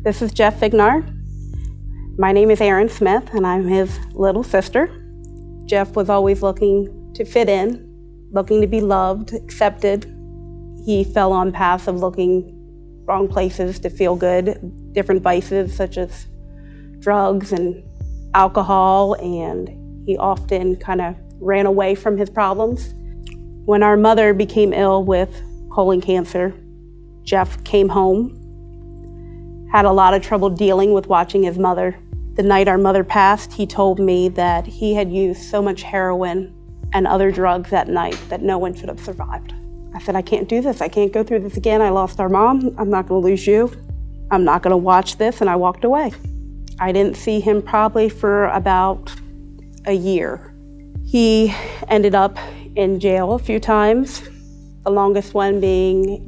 This is Jeff Fignar. My name is Erin Smith, and I'm his little sister. Jeff was always looking to fit in, looking to be loved, accepted. He fell on paths of looking wrong places to feel good, different vices such as drugs and alcohol, and he often kind of ran away from his problems. When our mother became ill with colon cancer, Jeff came home, had a lot of trouble dealing with watching his mother. The night our mother passed, he told me that he had used so much heroin and other drugs that night that no one should have survived. I said, I can't do this. I can't go through this again. I lost our mom. I'm not going to lose you. I'm not going to watch this, and I walked away. I didn't see him probably for about a year. He ended up in jail a few times, the longest one being,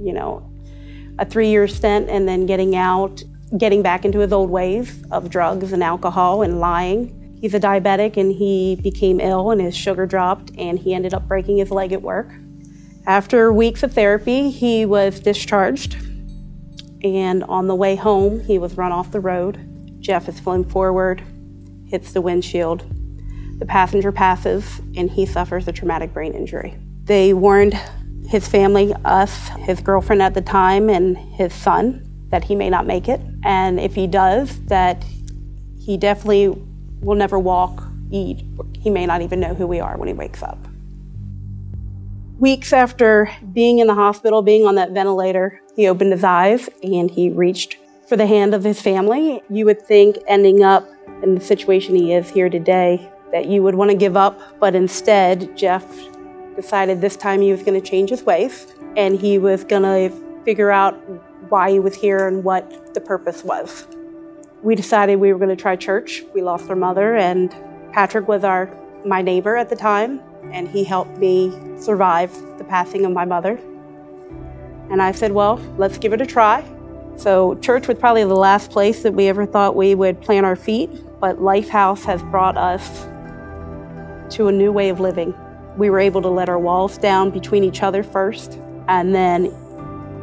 a 3-year stint, and then getting out, getting back into his old ways of drugs and alcohol and lying. He's a diabetic, and he became ill and his sugar dropped, and he ended up breaking his leg at work. After weeks of therapy, he was discharged, and on the way home, he was run off the road. Jeff is flown forward, hits the windshield. The passenger passes, and he suffers a traumatic brain injury. They warned his family, us, his girlfriend at the time, and his son, that he may not make it. And if he does, that he definitely will never walk, eat. He may not even know who we are when he wakes up. Weeks after being in the hospital, being on that ventilator, he opened his eyes and he reached for the hand of his family. You would think, ending up in the situation he is here today, that you would want to give up, but instead, Jeff decided this time he was going to change his ways, and he was going to figure out why he was here and what the purpose was. We decided we were going to try church. We lost our mother, and Patrick was my neighbor at the time, and he helped me survive the passing of my mother. And I said, well, let's give it a try. So church was probably the last place that we ever thought we would plant our feet, but Lifehouse has brought us to a new way of living. We were able to let our walls down between each other first, and then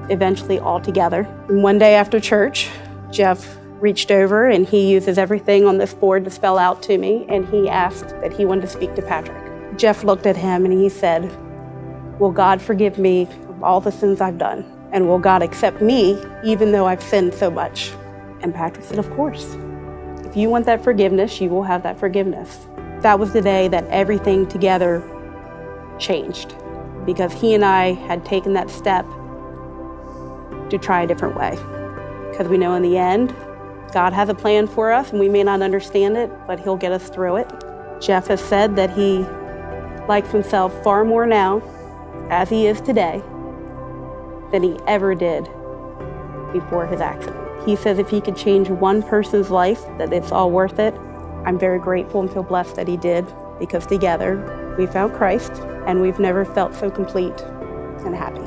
eventually all together. And one day after church, Jeff reached over and he uses everything on this board to spell out to me, and he asked that he wanted to speak to Patrick. Jeff looked at him and he said, will God forgive me of all the sins I've done? And will God accept me even though I've sinned so much? And Patrick said, of course. If you want that forgiveness, you will have that forgiveness. That was the day that everything together changed, because he and I had taken that step to try a different way. Because we know in the end, God has a plan for us, and we may not understand it, but he'll get us through it. Jeff has said that he likes himself far more now, as he is today, than he ever did before his accident. He says if he could change one person's life, that it's all worth it. I'm very grateful and feel blessed that he did, because together we found Christ, and we've never felt so complete and happy.